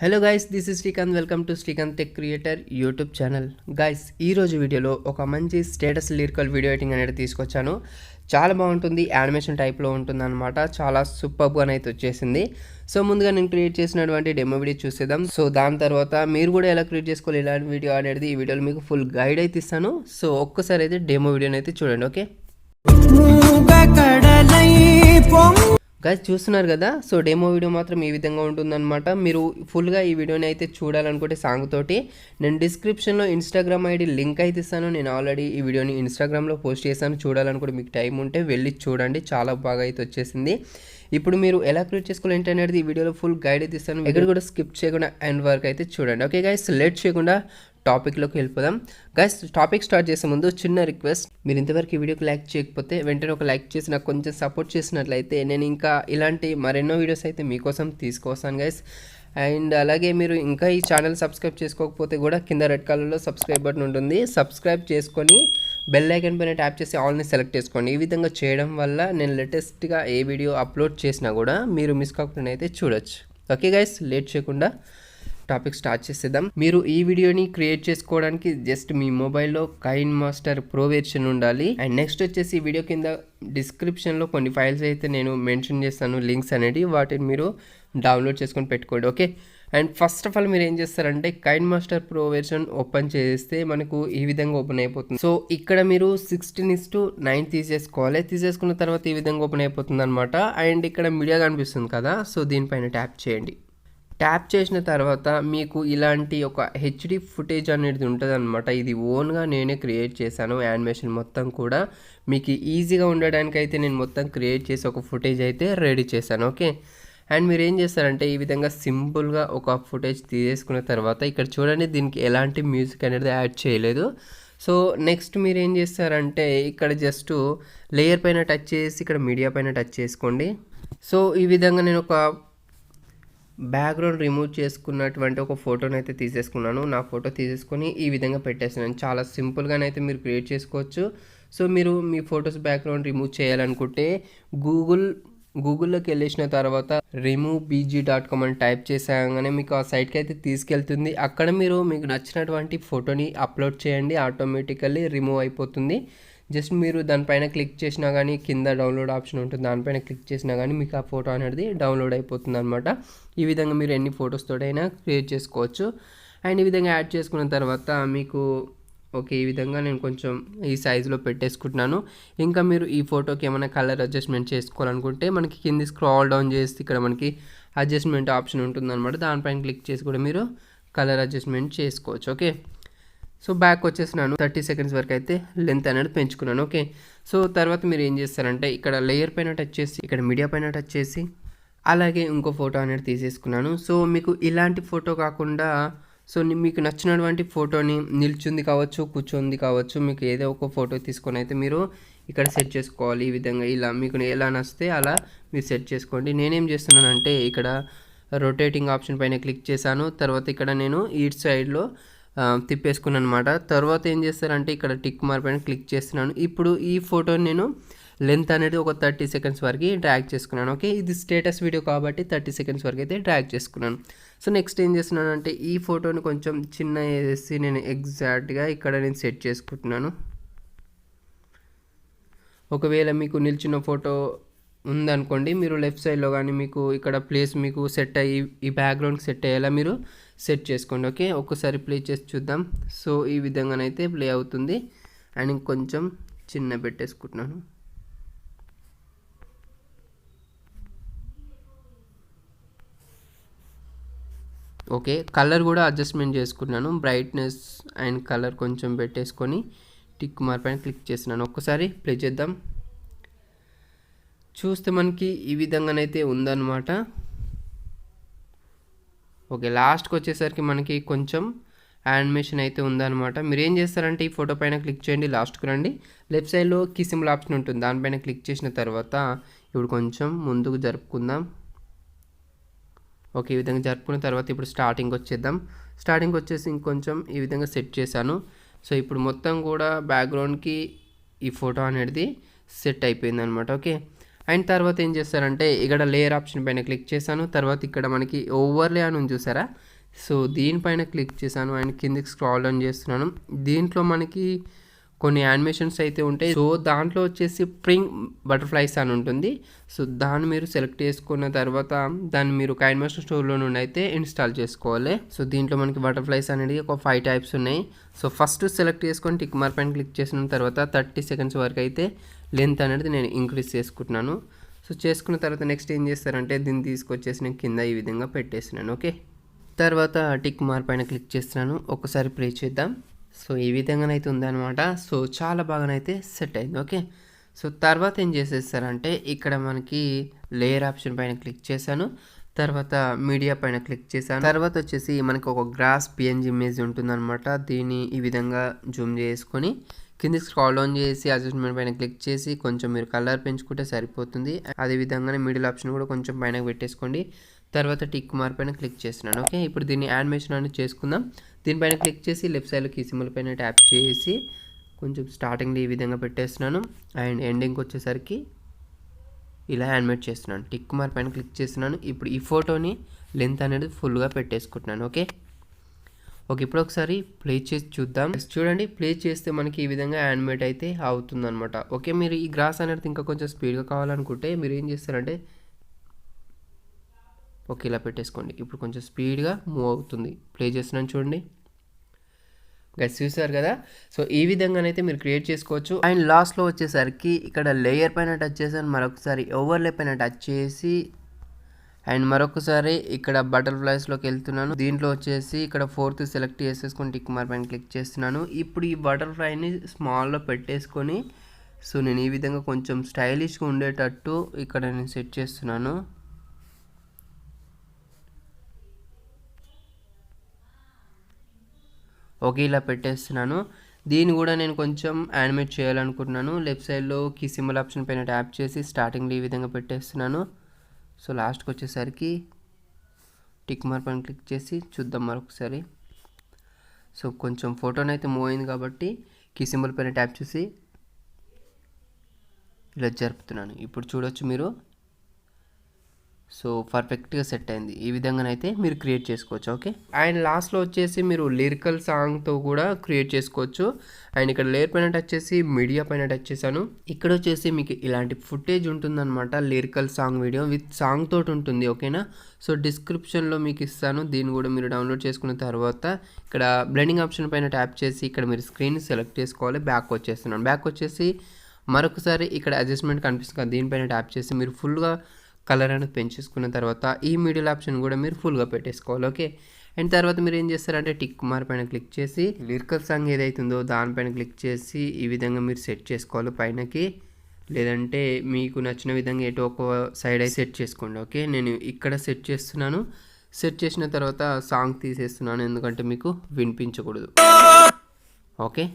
Hello guys, this is Srikanth. Welcome to Srikanth tech creator YouTube channel. Guys, ఈరోజు వీడియోలో ఒక మంచి స్టేటస్ లిరికల్ వీడియో ఎడిటింగ్ అనేది తీసుకొచ్చాను. చాలా బాగుంటుంది, యానిమేషన్ టైప్లో ఉంటుంది అనమాట. చాలా సూపర్గా అయితే వచ్చేసింది. సో ముందుగా నేను క్రియేట్ చేసినటువంటి డెమో వీడియో చూసేద్దాం. సో దాని తర్వాత మీరు కూడా ఎలా క్రియేట్ చేసుకోవాలి ఇలాంటి వీడియో అనేది ఈ వీడియోలో మీకు ఫుల్ గైడ్ అయితే ఇస్తాను. సో ఒక్కసారి అయితే డెమో వీడియోని అయితే చూడండి. ఓకే గైస్, చూస్తున్నారు కదా. సో డెమో వీడియో మాత్రం ఈ విధంగా ఉంటుందన్నమాట. మీరు ఫుల్గా ఈ వీడియోని అయితే చూడాలనుకుంటే సాంగ్ తోటి నేను డిస్క్రిప్షన్లో ఇన్స్టాగ్రామ్ ఐడి లింక్ అయితే ఇస్తాను. నేను ఆల్రెడీ ఈ వీడియోని ఇన్స్టాగ్రామ్లో పోస్ట్ చేశాను. చూడాలనుకుంటే మీకు టైం ఉంటే వెళ్ళి చూడండి, చాలా బాగా అయితే వచ్చేసింది. ఇప్పుడు మీరు ఎలా క్రియేట్ చేసుకోవాలి ఏంటి అనేది ఈ వీడియోలో ఫుల్ గైడ్ అయితే ఇస్తాను. ఎక్కడ కూడా స్కిప్ చేయకుండా ఎండ్ వరకు అయితే చూడండి. ఓకే గైస్, లేట్ చేయకుండా టాపిక్లోకి వెళ్ళిపోదాం. గైస్, టాపిక్ స్టార్ట్ చేసే ముందు చిన్న రిక్వెస్ట్, మీరు ఇంతవరకు ఈ వీడియోకి లైక్ చేయకపోతే వెంటనే ఒక లైక్ చేసి నాకు కొంచెం సపోర్ట్ చేసినట్లయితే నేను ఇంకా ఇలాంటి మరెన్నో వీడియోస్ అయితే మీకోసం తీసుకొస్తాను గైస్. అండ్ అలాగే మీరు ఇంకా ఈ ఛానల్ సబ్స్క్రైబ్ చేసుకోకపోతే కూడా కింద రెడ్ కలర్లో సబ్స్క్రైబ్ బటన్ ఉంటుంది. సబ్స్క్రైబ్ చేసుకొని బెల్ ఐకాన్ పైన ట్యాప్ చేసి ఆల్ని సెలెక్ట్ చేసుకోండి. ఈ విధంగా చేయడం వల్ల నేను లేటెస్ట్గా ఏ వీడియో అప్లోడ్ చేసినా కూడా మీరు మిస్ కాకుండా అయితే చూడొచ్చు. ఓకే గైస్, లేట్ చేయకుండా టాపిక్ స్టార్ట్ చేసేద్దాం. మీరు ఈ వీడియోని క్రియేట్ చేసుకోవడానికి జస్ట్ మీ మొబైల్లో కైన్మాస్టర్ ప్రో వెర్షన్ ఉండాలి. అండ్ నెక్స్ట్ వచ్చేసి ఈ వీడియో కింద డిస్క్రిప్షన్లో కొన్ని ఫైల్స్ అయితే నేను మెన్షన్ చేస్తాను, లింక్స్ అనేది, వాటిని మీరు డౌన్లోడ్ చేసుకొని పెట్టుకోండి. Okay, and first of all మీరు ఏం చేస్తారంటే కైన్మాస్టర్ ప్రో వెర్షన్ ఓపెన్ చేస్తే మనకు ఈ విధంగా ఓపెన్ అయిపోతుంది. సో ఇక్కడ మీరు 16:9 తీసేసుకోవాలి. తీసేసుకున్న తర్వాత ఈ విధంగా ఓపెన్ అయిపోతుంది అనమాట. అండ్ ఇక్కడ మీడియా కనిపిస్తుంది కదా, సో దీనిపైన ట్యాప్ చేయండి. ట్యాప్ చేసిన తర్వాత మీకు ఇలాంటి ఒక హెచ్డి ఫుటేజ్ అనేది ఉంటుంది అనమాట. ఇది ఓన్గా నేనే క్రియేట్ చేశాను. యానిమేషన్ మొత్తం కూడా మీకు ఈజీగా ఉండడానికి అయితే నేను మొత్తం క్రియేట్ చేసి ఒక ఫుటేజ్ అయితే రెడీ చేశాను. ఓకే, అండ్ మీరు ఏం చేస్తారంటే ఈ విధంగా సింపుల్గా ఒక ఫుటేజ్ తీసేసుకున్న తర్వాత ఇక్కడ చూడండి, దీనికి ఎలాంటి మ్యూజిక్ అనేది యాడ్ చేయలేదు. సో నెక్స్ట్ మీరు ఏం చేస్తారంటే ఇక్కడ జస్ట్ లేయర్ పైన టచ్ చేసి ఇక్కడ మీడియా పైన టచ్ చేసుకోండి. సో ఈ విధంగా నేను ఒక బ్యాక్గ్రౌండ్ రిమూవ్ చేసుకున్నటువంటి ఒక ఫోటోని అయితే తీసేసుకున్నాను. నా ఫోటో తీసేసుకొని ఈ విధంగా పెట్టేస్తున్నాను. చాలా సింపుల్గానైతే మీరు క్రియేట్ చేసుకోవచ్చు. సో మీరు మీ ఫొటోస్ బ్యాక్గ్రౌండ్ రిమూవ్ చేయాలనుకుంటే గూగుల్లోకి వెళ్ళేసిన తర్వాత removebg.com అని టైప్ చేసాగానే మీకు ఆ సైట్కి అయితే తీసుకెళ్తుంది. అక్కడ మీరు మీకు నచ్చినటువంటి ఫోటోని అప్లోడ్ చేయండి, ఆటోమేటికల్లీ రిమూవ్ అయిపోతుంది. జస్ట్ మీరు దానిపైన క్లిక్ చేసినా కానీ కింద డౌన్లోడ్ ఆప్షన్ ఉంటుంది, దానిపైన క్లిక్ చేసినా కానీ మీకు ఆ ఫోటో అనేది డౌన్లోడ్ అయిపోతుంది అనమాట. ఈ విధంగా మీరు ఎన్ని ఫొటోస్ తోటైనా క్రియేట్ చేసుకోవచ్చు. అండ్ ఈ విధంగా యాడ్ చేసుకున్న తర్వాత మీకు ఓకే, ఈ విధంగా నేను కొంచెం ఈ సైజులో పెట్టేసుకుంటున్నాను. ఇంకా మీరు ఈ ఫోటోకి ఏమైనా కలర్ అడ్జస్ట్మెంట్ చేసుకోవాలనుకుంటే మనకి కింది స్క్రాల్ డౌన్ చేసి ఇక్కడ మనకి అడ్జస్ట్మెంట్ ఆప్షన్ ఉంటుందన్నమాట. దానిపైన క్లిక్ చేసి కూడా మీరు కలర్ అడ్జస్ట్మెంట్ చేసుకోవచ్చు. ఓకే, సో బ్యాక్ వచ్చేసినాను. 30 సెకండ్స్ వరకు అయితే లెంత్ అనేది పెంచుకున్నాను. ఓకే, సో తర్వాత మీరు ఏం చేస్తారంటే ఇక్కడ లేయర్ పైన టచ్ చేసి ఇక్కడ మీడియా పైన టచ్ చేసి అలాగే ఇంకో ఫోటో అనేది తీసేసుకున్నాను. సో మీకు ఇలాంటి ఫోటో కాకుండా సో మీకు నచ్చినటువంటి ఫోటోని నిల్చుంది కావచ్చు, కూర్చొంది కావచ్చు, మీకు ఏదో ఒక ఫోటో తీసుకొని అయితే మీరు ఇక్కడ సెట్ చేసుకోవాలి. ఈ విధంగా ఇలా మీకు ఎలా నచ్చితే అలా మీరు సెట్ చేసుకోండి. నేనేం చేస్తున్నానంటే ఇక్కడ రొటేటింగ్ ఆప్షన్ పైన క్లిక్ చేశాను. తర్వాత ఇక్కడ నేను ఈట్ సైడ్లో తిప్పేసుకున్నాను అనమాట. తర్వాత ఏం చేస్తారంటే ఇక్కడ టిక్ మార్క్ పైన క్లిక్ చేస్తున్నాను. ఇప్పుడు ఈ ఫోటోని నేను లెంత్ అనేది ఒక 30 సెకండ్స్ వరకు డ్రాగ్ చేసుకున్నాను. ఓకే, ఇది స్టేటస్ వీడియో కాబట్టి 30 సెకండ్స్ వరకు అయితే డ్రాగ్ చేసుకున్నాను. సో నెక్స్ట్ ఏం చేస్తున్నాను అంటే ఈ ఫోటోని కొంచెం చిన్న వేసి నేను ఎగ్జాక్ట్గా ఇక్కడ నేను సెట్ చేసుకుంటున్నాను. ఒకవేళ మీకు నిల్చున్న ఫోటో ఉందనుకోండి, మీరు లెఫ్ట్ సైడ్లో కానీ మీకు ఇక్కడ ప్లేస్ మీకు సెట్ అయ్యి ఈ బ్యాక్గ్రౌండ్కి సెట్ అయ్యేలా మీరు సెట్ చేసుకోండి. ఓకే, ఒక్కసారి ప్లే చేసి చూద్దాం. సో ఈ విధంగానైతే ప్లే అవుతుంది. అండ్ ఇంకొంచెం చిన్న పెట్టేసుకుంటున్నాను. ఓకే, కలర్ కూడా అడ్జస్ట్మెంట్ చేసుకుంటున్నాను. బ్రైట్నెస్ అండ్ కలర్ కొంచెం పెట్టేసుకొని టిక్ మార్క్ పైన క్లిక్ చేస్తున్నాను. ఒక్కసారి ప్లే చేద్దాం. చూస్తే మనకి ఈ విధంగానైతే ఉందన్నమాట. ఓకే, లాస్ట్కి వచ్చేసరికి మనకి కొంచెం యానిమేషన్ అయితే ఉందన్నమాట. మీరు ఏం చేస్తారంటే ఈ ఫోటో పైన క్లిక్ చేయండి, లాస్ట్కి రండి. లెఫ్ట్ సైడ్లో కీ సింబల్ ఆప్షన్ ఉంటుంది, దానిపైన క్లిక్ చేసిన తర్వాత ఇప్పుడు కొంచెం ముందుకు జరుపుకుందాం. ఓకే, ఈ విధంగా జరుపుకున్న తర్వాత ఇప్పుడు స్టార్టింగ్ వచ్చేద్దాం. స్టార్టింగ్ వచ్చేసి ఇంకొంచెం ఈ విధంగా సెట్ చేశాను. సో ఇప్పుడు మొత్తం కూడా బ్యాక్గ్రౌండ్కి ఈ ఫోటో అనేది సెట్ అయిపోయింది అనమాట. ఓకే, అండ్ తర్వాత ఏం చేస్తారంటే ఇక్కడ లేయర్ ఆప్షన్ పైన క్లిక్ చేశాను. తర్వాత ఇక్కడ మనకి ఓవర్లే అని ఉంది చూసారా, సో దీనిపైన క్లిక్ చేశాను అండ్ కిందికి స్క్రాల్ డౌన్ చేస్తున్నాను. దీంట్లో మనకి కొన్ని యానిమేషన్స్ అయితే ఉంటాయి. సో దాంట్లో వచ్చేసి స్ప్రింగ్ బటర్ఫ్లైస్ అని ఉంటుంది. సో దాన్ని మీరు సెలెక్ట్ చేసుకున్న తర్వాత దాన్ని మీరు కైన్మాస్టర్ స్టోర్లో నుండి అయితే ఇన్స్టాల్ చేసుకోవాలి. సో దీంట్లో మనకి బటర్ఫ్లైస్ అనేది ఒక 5 టైప్స్ ఉన్నాయి. సో ఫస్ట్ సెలెక్ట్ చేసుకొని టిక్ మార్క్ పైన క్లిక్ చేసిన తర్వాత 30 సెకండ్స్ వరకు అయితే లెంత్ అనేది నేను ఇంక్రీజ్ చేసుకుంటున్నాను. సో చేసుకున్న తర్వాత నెక్స్ట్ ఏం చేస్తారంటే దీన్ని తీసుకొచ్చేసి నేను కింద ఈ విధంగా పెట్టేసినాను. ఓకే, తర్వాత టిక్ మార్క్ పైన క్లిక్ చేస్తున్నాను. ఒకసారి ప్లే చేద్దాం. సో ఈ విధంగానైతే ఉందన్నమాట. సో చాలా బాగానైతే సెట్ అయింది. ఓకే, సో తర్వాత ఏం చేసేస్తారంటే ఇక్కడ మనకి లేయర్ ఆప్షన్ పైన క్లిక్ చేశాను. తర్వాత మీడియా పైన క్లిక్ చేశాను. తర్వాత వచ్చేసి మనకి ఒక గ్రాస్ పిఎన్జీ ఇమేజ్ ఉంటుందన్నమాట. దీన్ని ఈ విధంగా జూమ్ చేసుకొని కిందికి స్క్రాల్ డౌన్ చేసి అడ్జస్ట్మెంట్ పైన క్లిక్ చేసి కొంచెం మీరు కలర్ పెంచుకుంటే సరిపోతుంది. అదేవిధంగానే మిడిల్ ఆప్షన్ కూడా కొంచెం పైన పెట్టేసుకోండి. తర్వాత టిక్ మార్క్ పైన క్లిక్ చేస్తున్నాను. ఓకే, ఇప్పుడు దీన్ని యానిమేషన్ అనేది చేసుకుందాం. దీనిపైన క్లిక్ చేసి లెఫ్ట్ సైడ్లో కీ సింబల్ పైన ట్యాప్ చేసి కొంచెం స్టార్టింగ్లో ఈ విధంగా పెట్టేస్తున్నాను అండ్ ఎండింగ్కి వచ్చేసరికి ఇలా యానిమేట్ చేస్తున్నాను. టిక్ మార్క్ పైన క్లిక్ చేస్తున్నాను. ఇప్పుడు ఈ ఫోటోని లెంత్ అనేది ఫుల్గా పెట్టేసుకుంటున్నాను. ఓకే, ఇప్పుడు ఒకసారి ప్లే చేసి చూద్దాం. చూడండి, ప్లే చేస్తే మనకి ఈ విధంగా యానిమేట్ అయితే అవుతుందన్నమాట. ఓకే, మీరు ఈ గ్రాస్ అనేది ఇంకా కొంచెం స్పీడ్గా కావాలనుకుంటే మీరు ఏం చేస్తారంటే ఓకే ఇలా పెట్టేసుకోండి. ఇప్పుడు కొంచెం స్పీడ్గా మూవ్ అవుతుంది. ప్లే చేస్తున్నాను చూడండి. గైస్ చూసారు కదా, సో ఈ విధంగానైతే మీరు క్రియేట్ చేసుకోవచ్చు. అండ్ లాస్ట్లో వచ్చేసరికి ఇక్కడ లేయర్ పైన టచ్ చేశాను, మరొకసారి ఓవర్లే పైన టచ్ చేసి అండ్ మరొకసారి ఇక్కడ బటర్ఫ్లైస్లోకి వెళ్తున్నాను. దీంట్లో వచ్చేసి ఇక్కడ 4th సెలెక్ట్ చేసేసుకొని టిక్ మార్క్ పైన క్లిక్ చేస్తున్నాను. ఇప్పుడు ఈ బటర్ఫ్లైని స్మాల్లో పెట్టేసుకొని సో నేను ఈ విధంగా కొంచెం స్టైలిష్గా ఉండేటట్టు ఇక్కడ నేను సెట్ చేస్తున్నాను. ఓకే, ఇలా పెట్టేస్తున్నాను. దీన్ని కూడా నేను కొంచెం యానిమేట్ చేయాలనుకుంటున్నాను. లెఫ్ట్ సైడ్లో కీ సింబల్ ఆప్షన్ పైన ట్యాప్ చేసి స్టార్టింగ్లో ఈ విధంగా పెట్టేస్తున్నాను. సో లాస్ట్కి వచ్చేసరికి టిక్ మార్క్ పైన క్లిక్ చేసి చూద్దాం మరొకసారి. సో కొంచెం ఫోటోనైతే మూవ్ అయింది కాబట్టి కీ సింబల్ పైన ట్యాప్ చేసి ఇలా జరుపుతున్నాను. ఇప్పుడు చూడొచ్చు మీరు. సో పర్ఫెక్ట్గా సెట్ అయింది. ఈ విధంగానైతే మీరు క్రియేట్ చేసుకోవచ్చు. ఓకే, అండ్ లాస్ట్లో వచ్చేసి మీరు లిరికల్ సాంగ్తో కూడా క్రియేట్ చేసుకోవచ్చు. అండ్ ఇక్కడ లేయర్ పైన టచ్ చేసి మీడియా పైన టచ్ చేశాను. ఇక్కడ వచ్చేసి మీకు ఇలాంటి ఫుటేజ్ ఉంటుందన్నమాట. Lyrical song video with song తోటి ఉంటుంది. ఓకేనా, సో డిస్క్రిప్షన్లో మీకు ఇస్తాను. దీన్ని కూడా మీరు డౌన్లోడ్ చేసుకున్న తర్వాత ఇక్కడ బ్లెండింగ్ ఆప్షన్ పైన ట్యాప్ చేసి ఇక్కడ మీరు స్క్రీన్ సెలెక్ట్ చేసుకోవాలి. బ్యాక్ వచ్చేస్తున్నాను. బ్యాక్ వచ్చేసి మరొకసారి ఇక్కడ అడ్జస్ట్మెంట్ కనిపిస్తుంది, దీనిపైన ట్యాప్ చేసి మీరు ఫుల్గా కలర్ అనేది పెంచేసుకున్న తర్వాత ఈ మిడిల్ ఆప్షన్ కూడా మీరు ఫుల్గా పెట్టేసుకోవాలి. ఓకే, అండ్ తర్వాత మీరు ఏం చేస్తారంటే టిక్ మార్క్ పైన క్లిక్ చేసి లిరికల్ సాంగ్ ఏదైతుందో దానిపైన క్లిక్ చేసి ఈ విధంగా మీరు సెట్ చేసుకోవాలి పైనకి. లేదంటే మీకు నచ్చిన విధంగా ఎటో ఒక సైడ్ అయితే సెట్ చేసుకోండి. ఓకే, నేను ఇక్కడ సెట్ చేస్తున్నాను. సెట్ చేసిన తర్వాత సాంగ్ తీసేస్తున్నాను, ఎందుకంటే మీకు వినిపించకూడదు. ఓకే,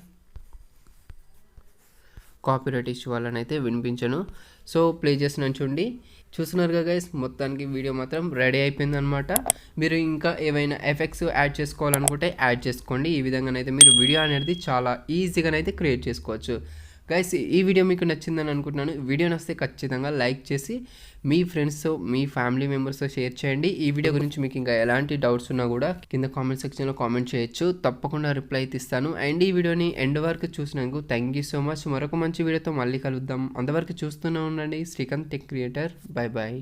కాపీరైట్ ఇష్యూ వల్లనైతే వినిపించను. సో ప్లే చేస్తున్నాను చూడండి. చూస్తున్నారుగా గైస్, మొత్తానికి వీడియో మాత్రం రెడీ అయిపోయింది అనమాట. మీరు ఇంకా ఏవైనా ఎఫెక్ట్స్ యాడ్ చేసుకోవాలనుకుంటే యాడ్ చేసుకోండి. ఈ విధంగానైతే మీరు వీడియో అనేది చాలా ఈజీగానైతే క్రియేట్ చేసుకోవచ్చు. గైస్ ఈ వీడియో మీకు నచ్చిందని అనుకుంటున్నాను. వీడియో నచ్చితే ఖచ్చితంగా లైక్ చేసి మీ ఫ్రెండ్స్తో మీ ఫ్యామిలీ మెంబర్స్తో షేర్ చేయండి. ఈ వీడియో గురించి మీకు ఇంకా ఎలాంటి డౌట్స్ ఉన్నా కూడా కింద కామెంట్ సెక్షన్లో కామెంట్ చేయొచ్చు, తప్పకుండా రిప్లై అయితే ఇస్తాను. అండ్ ఈ వీడియోని ఎండ్ వరకు చూసినందుకు థ్యాంక్ యూ సో మచ్. మరొక మంచి వీడియోతో మళ్ళీ కలుద్దాం. అంతవరకు చూస్తూనే ఉండండి Srikanth tech creator. Bye bye.